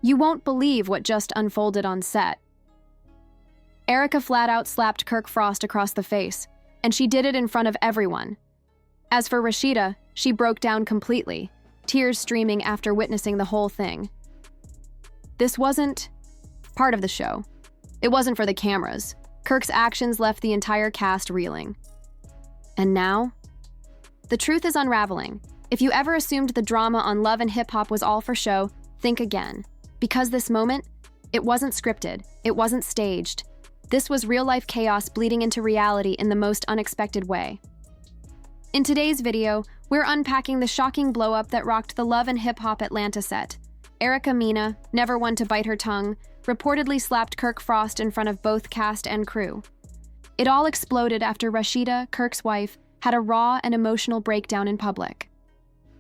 You won't believe what just unfolded on set. Erica flat out slapped Kirk Frost across the face, and she did it in front of everyone. As for Rasheeda, she broke down completely, tears streaming after witnessing the whole thing. This wasn't part of the show. It wasn't for the cameras. Kirk's actions left the entire cast reeling. And now? The truth is unraveling. If you ever assumed the drama on Love and Hip Hop was all for show, think again. Because this moment, it wasn't scripted, it wasn't staged. This was real-life chaos bleeding into reality in the most unexpected way. In today's video, we're unpacking the shocking blow-up that rocked the Love and Hip Hop Atlanta set. Erica Mena, never one to bite her tongue, reportedly slapped Kirk Frost in front of both cast and crew. It all exploded after Rasheeda, Kirk's wife, had a raw and emotional breakdown in public.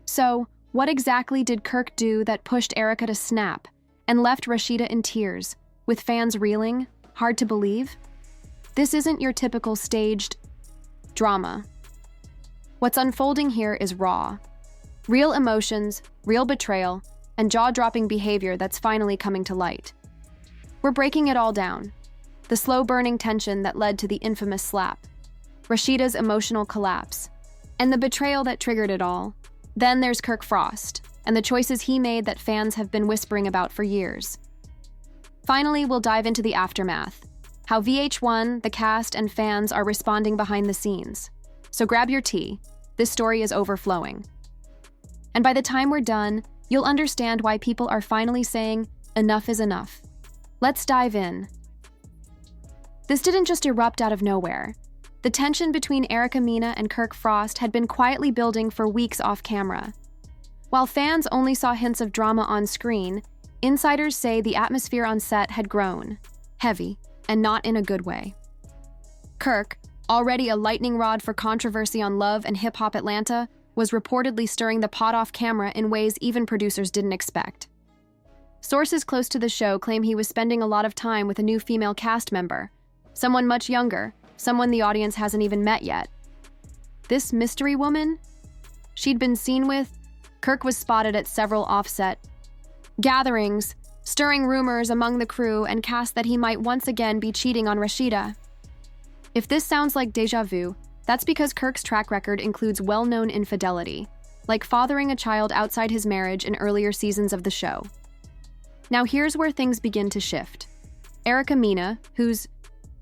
So, what exactly did Kirk do that pushed Erica to snap and left Rasheeda in tears, with fans reeling? Hard to believe? This isn't your typical staged drama. What's unfolding here is raw. Real emotions, real betrayal, and jaw-dropping behavior that's finally coming to light. We're breaking it all down. The slow-burning tension that led to the infamous slap, Rasheeda's emotional collapse, and the betrayal that triggered it all. Then there's Kirk Frost, and the choices he made that fans have been whispering about for years. Finally, we'll dive into the aftermath, how VH1, the cast, and fans are responding behind the scenes. So grab your tea, this story is overflowing. And by the time we're done, you'll understand why people are finally saying, enough is enough. Let's dive in. This didn't just erupt out of nowhere. The tension between Erica Mena and Kirk Frost had been quietly building for weeks off camera. While fans only saw hints of drama on screen, insiders say the atmosphere on set had grown, heavy, and not in a good way. Kirk, already a lightning rod for controversy on Love and Hip Hop Atlanta, was reportedly stirring the pot off camera in ways even producers didn't expect. Sources close to the show claim he was spending a lot of time with a new female cast member, someone much younger, someone the audience hasn't even met yet. This mystery woman she'd been seen with, Kirk was spotted at several offset gatherings, stirring rumors among the crew and cast that he might once again be cheating on Rasheeda. If this sounds like deja vu, that's because Kirk's track record includes well-known infidelity, like fathering a child outside his marriage in earlier seasons of the show. Now here's where things begin to shift. Erica Mena, who's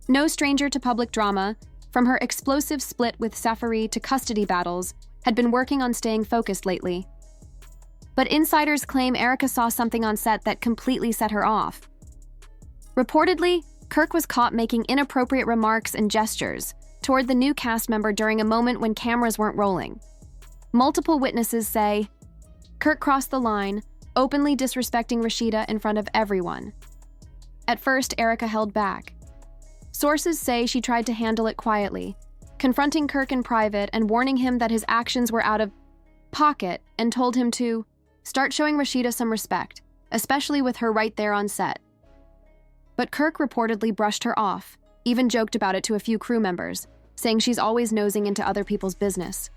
no stranger to public drama, from her explosive split with Safari to custody battles, had been working on staying focused lately. But insiders claim Erica saw something on set that completely set her off. Reportedly, Kirk was caught making inappropriate remarks and gestures toward the new cast member during a moment when cameras weren't rolling. Multiple witnesses say Kirk crossed the line, openly disrespecting Rasheeda in front of everyone. At first, Erica held back. Sources say she tried to handle it quietly, confronting Kirk in private and warning him that his actions were out of pocket, and told him to start showing Rasheeda some respect, especially with her right there on set. But Kirk reportedly brushed her off, even joked about it to a few crew members, saying she's always nosing into other people's business.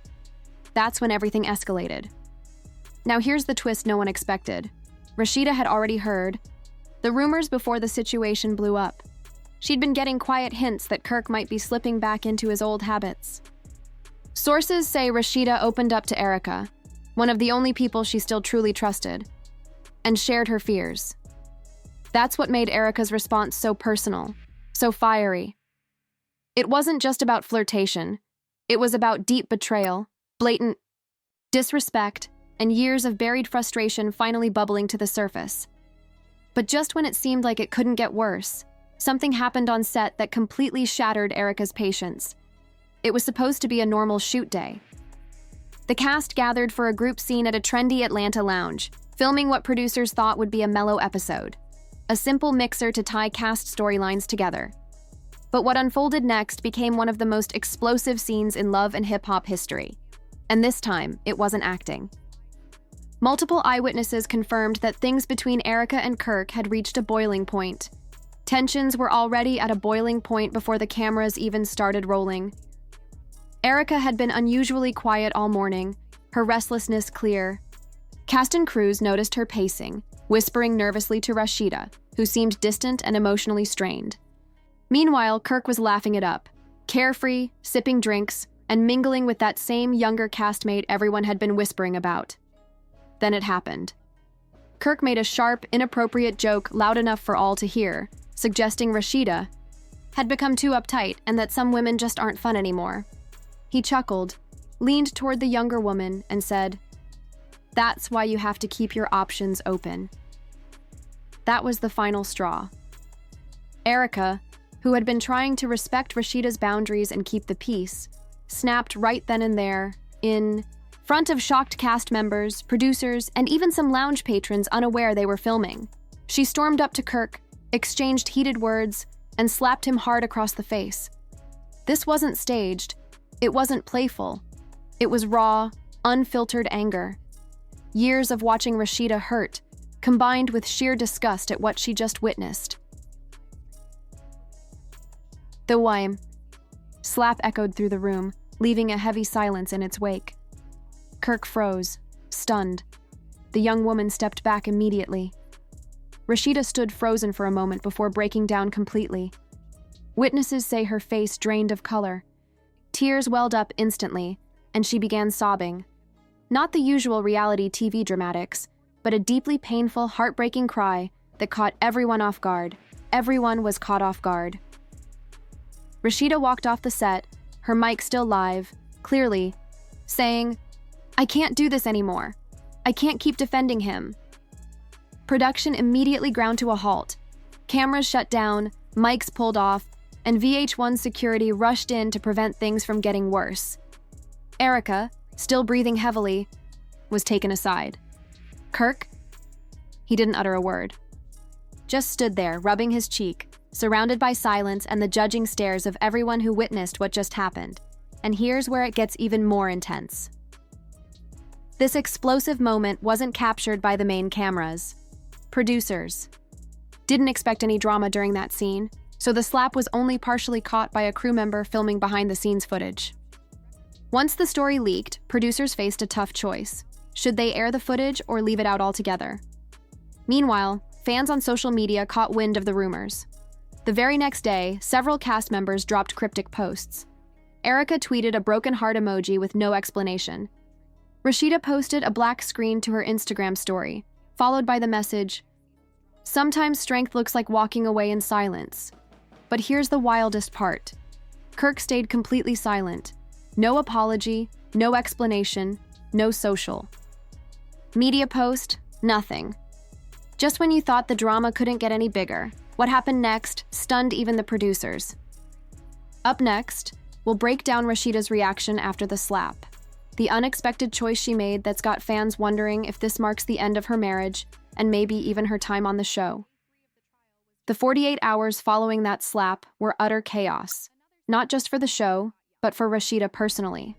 That's when everything escalated. Now here's the twist no one expected. Rasheeda had already heard the rumors before the situation blew up. She'd been getting quiet hints that Kirk might be slipping back into his old habits. Sources say Rasheeda opened up to Erica, one of the only people she still truly trusted, and shared her fears. That's what made Erica's response so personal, so fiery. It wasn't just about flirtation. It was about deep betrayal, blatant disrespect, and years of buried frustration finally bubbling to the surface. But just when it seemed like it couldn't get worse, something happened on set that completely shattered Erica's patience. It was supposed to be a normal shoot day. The cast gathered for a group scene at a trendy Atlanta lounge, filming what producers thought would be a mellow episode, a simple mixer to tie cast storylines together. But what unfolded next became one of the most explosive scenes in Love and Hip Hop history. And this time, it wasn't acting. Multiple eyewitnesses confirmed that things between Erica and Kirk had reached a boiling point. Tensions were already at a boiling point before the cameras even started rolling. Erica had been unusually quiet all morning, her restlessness clear. Cast and crews noticed her pacing, whispering nervously to Rasheeda, who seemed distant and emotionally strained. Meanwhile, Kirk was laughing it up, carefree, sipping drinks, and mingling with that same younger castmate everyone had been whispering about. Then it happened. Kirk made a sharp, inappropriate joke loud enough for all to hear, suggesting Rasheeda had become too uptight and that some women just aren't fun anymore. He chuckled, leaned toward the younger woman, and said, "That's why you have to keep your options open." That was the final straw. Erica, who had been trying to respect Rasheeda's boundaries and keep the peace, snapped right then and there, in front of shocked cast members, producers, and even some lounge patrons unaware they were filming. She stormed up to Kirk, exchanged heated words, and slapped him hard across the face. This wasn't staged. It wasn't playful. It was raw, unfiltered anger. Years of watching Rasheeda hurt, combined with sheer disgust at what she just witnessed. The whine. Slap echoed through the room, leaving a heavy silence in its wake. Kirk froze, stunned. The young woman stepped back immediately. Rasheeda stood frozen for a moment before breaking down completely. Witnesses say her face drained of color. Tears welled up instantly, and she began sobbing. Not the usual reality TV dramatics, but a deeply painful, heartbreaking cry that caught everyone off guard. Everyone was caught off guard. Rasheeda walked off the set, her mic still live, clearly, saying, "I can't do this anymore. I can't keep defending him." Production immediately ground to a halt. Cameras shut down, mics pulled off, and VH1 security rushed in to prevent things from getting worse. Erica, still breathing heavily, was taken aside. Kirk? He didn't utter a word. Just stood there, rubbing his cheek, surrounded by silence and the judging stares of everyone who witnessed what just happened. And here's where it gets even more intense. This explosive moment wasn't captured by the main cameras. Producers didn't expect any drama during that scene, so the slap was only partially caught by a crew member filming behind-the-scenes footage. Once the story leaked, producers faced a tough choice. Should they air the footage or leave it out altogether? Meanwhile, fans on social media caught wind of the rumors. The very next day, several cast members dropped cryptic posts. Erica tweeted a broken heart emoji with no explanation. Rasheeda posted a black screen to her Instagram story, followed by the message, "Sometimes strength looks like walking away in silence." But here's the wildest part. Kirk stayed completely silent. No apology, no explanation, no social. Media post, nothing. Just when you thought the drama couldn't get any bigger, what happened next stunned even the producers. Up next, we'll break down Rasheeda's reaction after the slap. The unexpected choice she made that's got fans wondering if this marks the end of her marriage and maybe even her time on the show. The 48 hours following that slap were utter chaos, not just for the show, but for Rasheeda personally.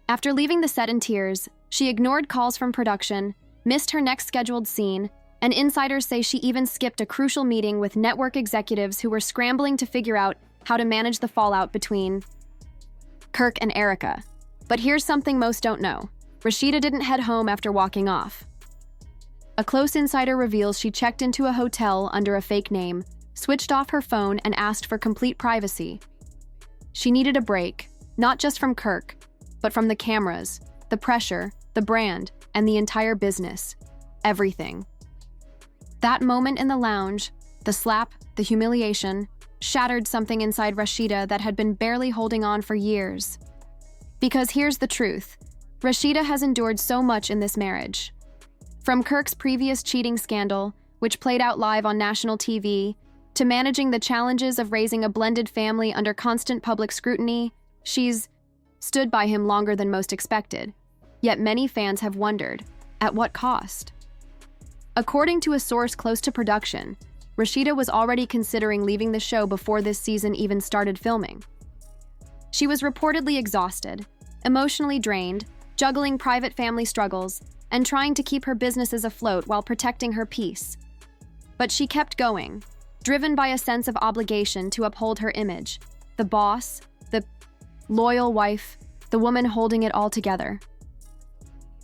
After leaving the set in tears, she ignored calls from production, missed her next scheduled scene, and insiders say she even skipped a crucial meeting with network executives who were scrambling to figure out how to manage the fallout between Kirk and Erica. But here's something most don't know. Rasheeda didn't head home after walking off. A close insider reveals she checked into a hotel under a fake name, switched off her phone, and asked for complete privacy. She needed a break, not just from Kirk, but from the cameras, the pressure, the brand, and the entire business. Everything. That moment in the lounge, the slap, the humiliation, shattered something inside Rasheeda that had been barely holding on for years. Because here's the truth. Rasheeda has endured so much in this marriage. From Kirk's previous cheating scandal, which played out live on national TV, to managing the challenges of raising a blended family under constant public scrutiny, she's stood by him longer than most expected. Yet many fans have wondered, at what cost? According to a source close to production, Rasheeda was already considering leaving the show before this season even started filming. She was reportedly exhausted, emotionally drained, juggling private family struggles, and trying to keep her businesses afloat while protecting her peace. But she kept going, driven by a sense of obligation to uphold her image, the boss, the loyal wife, the woman holding it all together.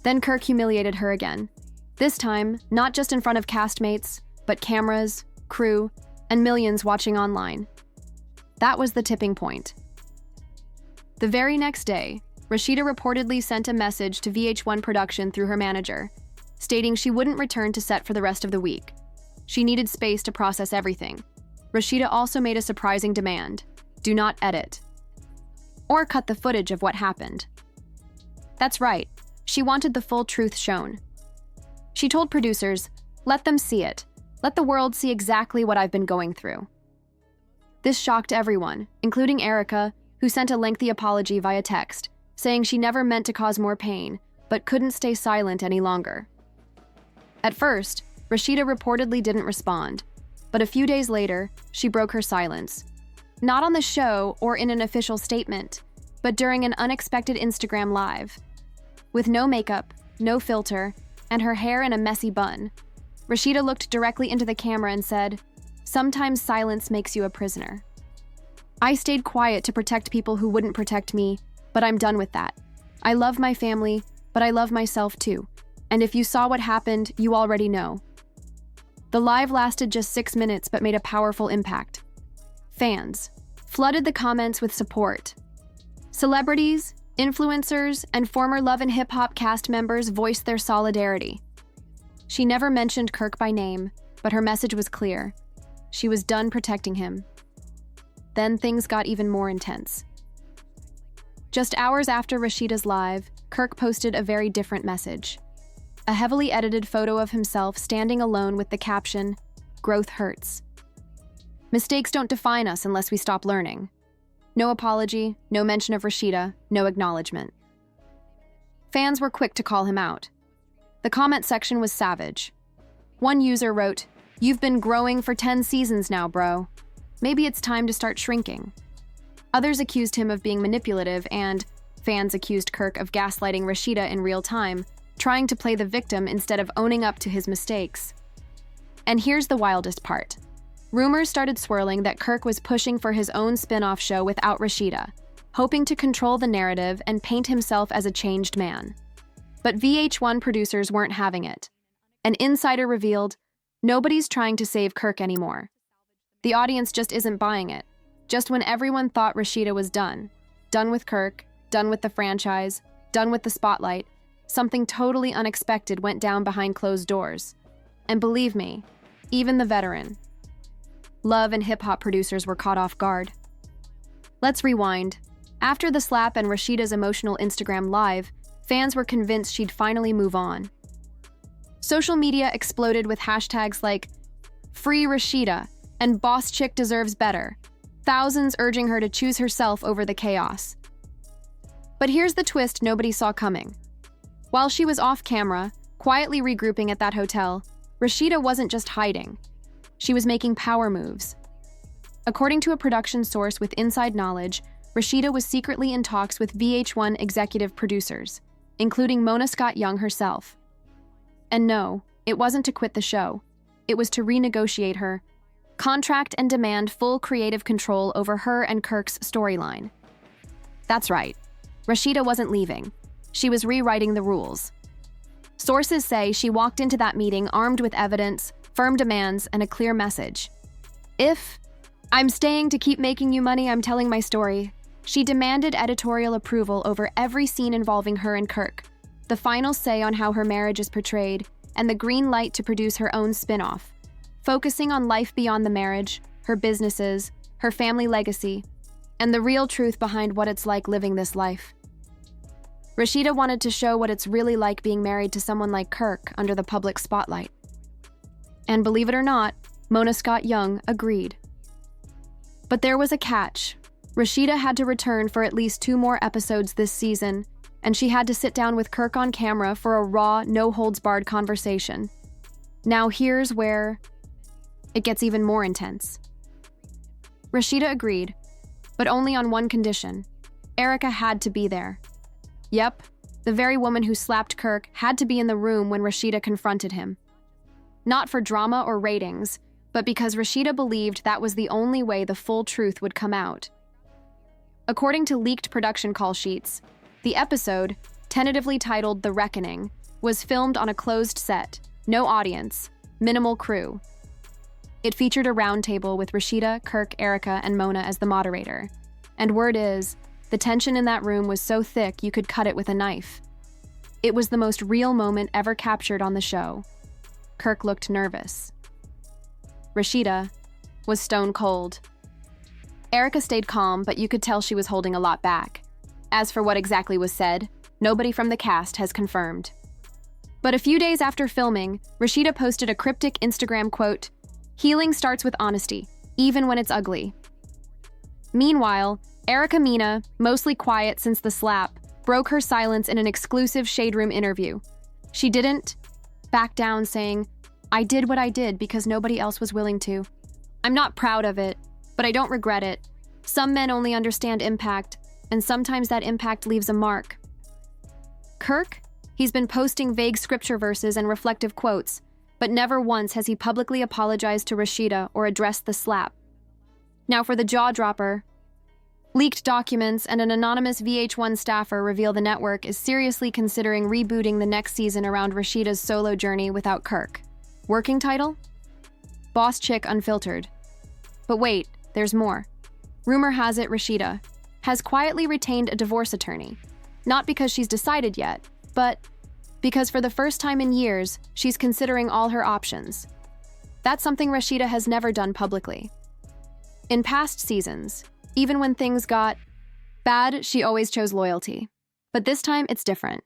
Then Kirk humiliated her again. This time, not just in front of castmates, but cameras, crew, and millions watching online. That was the tipping point. The very next day, Rasheeda reportedly sent a message to VH1 production through her manager, stating she wouldn't return to set for the rest of the week. She needed space to process everything. Rasheeda also made a surprising demand: do not edit or cut the footage of what happened. That's right, she wanted the full truth shown. She told producers, "Let them see it. Let the world see exactly what I've been going through." This shocked everyone, including Erica, who sent a lengthy apology via text, saying she never meant to cause more pain, but couldn't stay silent any longer. At first, Rasheeda reportedly didn't respond, but a few days later, she broke her silence. Not on the show or in an official statement, but during an unexpected Instagram Live. With no makeup, no filter, and her hair in a messy bun, Rasheeda looked directly into the camera and said, "Sometimes silence makes you a prisoner. I stayed quiet to protect people who wouldn't protect me, but I'm done with that. I love my family, but I love myself too. And if you saw what happened, you already know." The live lasted just 6 minutes but made a powerful impact. Fans flooded the comments with support. Celebrities, influencers, and former Love and Hip Hop cast members voiced their solidarity. She never mentioned Kirk by name, but her message was clear. She was done protecting him. Then things got even more intense. Just hours after Rasheeda's live, Kirk posted a very different message. A heavily edited photo of himself standing alone with the caption, "Growth hurts. Mistakes don't define us unless we stop learning." No apology, no mention of Rasheeda, no acknowledgement. Fans were quick to call him out. The comment section was savage. One user wrote, "You've been growing for 10 seasons now, bro. Maybe it's time to start shrinking." Others accused him of being manipulative, and fans accused Kirk of gaslighting Rasheeda in real time, trying to play the victim instead of owning up to his mistakes. And here's the wildest part. Rumors started swirling that Kirk was pushing for his own spin-off show without Rasheeda, hoping to control the narrative and paint himself as a changed man. But VH1 producers weren't having it. An insider revealed, "Nobody's trying to save Kirk anymore. The audience just isn't buying it." Just when everyone thought Rasheeda was done with Kirk, done with the franchise, done with the spotlight, something totally unexpected went down behind closed doors. And believe me, even the veteran Love and Hip Hop producers were caught off guard. Let's rewind. After the slap and Rasheeda's emotional Instagram Live, fans were convinced she'd finally move on. Social media exploded with hashtags like "Free Rasheeda" and "Boss Chick deserves better," thousands urging her to choose herself over the chaos. But here's the twist nobody saw coming. While she was off camera, quietly regrouping at that hotel, Rasheeda wasn't just hiding. She was making power moves. According to a production source with inside knowledge, Rasheeda was secretly in talks with VH1 executive producers, including Mona Scott-Young herself. And no, it wasn't to quit the show. It was to renegotiate her contract and demand full creative control over her and Kirk's storyline. That's right. Rasheeda wasn't leaving. She was rewriting the rules. Sources say she walked into that meeting armed with evidence, firm demands, and a clear message. "If I'm staying to keep making you money, I'm telling my story." She demanded editorial approval over every scene involving her and Kirk, the final say on how her marriage is portrayed, and the green light to produce her own spin-off, focusing on life beyond the marriage, her businesses, her family legacy, and the real truth behind what it's like living this life. Rasheeda wanted to show what it's really like being married to someone like Kirk under the public spotlight. And believe it or not, Mona Scott-Young agreed. But there was a catch. Rasheeda had to return for at least 2 more episodes this season, and she had to sit down with Kirk on camera for a raw, no-holds-barred conversation. Now here's where it gets even more intense. Rasheeda agreed, but only on one condition. Erica had to be there. Yep, the very woman who slapped Kirk had to be in the room when Rasheeda confronted him. Not for drama or ratings, but because Rasheeda believed that was the only way the full truth would come out. According to leaked production call sheets, the episode, tentatively titled The Reckoning, was filmed on a closed set, No audience, minimal crew. It featured a roundtable with Rasheeda, Kirk, Erica, and Mona as the moderator. And word is, the tension in that room was so thick you could cut it with a knife. It was the most real moment ever captured on the show. Kirk looked nervous. Rasheeda was stone cold. Erica stayed calm, but you could tell she was holding a lot back. As for what exactly was said, nobody from the cast has confirmed. But a few days after filming, Rasheeda posted a cryptic Instagram quote, "Healing starts with honesty, even when it's ugly." Meanwhile, Erica Mena, mostly quiet since the slap, broke her silence in an exclusive Shade Room interview. She didn't back down, saying, "I did what I did because nobody else was willing to. I'm not proud of it, but I don't regret it. Some men only understand impact, and sometimes that impact leaves a mark." Kirk? He's been posting vague scripture verses and reflective quotes, but never once has he publicly apologized to Rasheeda or addressed the slap. Now for the jaw-dropper. Leaked documents and an anonymous VH1 staffer reveal the network is seriously considering rebooting the next season around Rasheeda's solo journey without Kirk. Working title? Boss Chick Unfiltered. But wait, there's more. Rumor has it Rasheeda has quietly retained a divorce attorney. Not because she's decided yet, but because for the first time in years, she's considering all her options. That's something Rasheeda has never done publicly. In past seasons, even when things got bad, she always chose loyalty. But this time, it's different.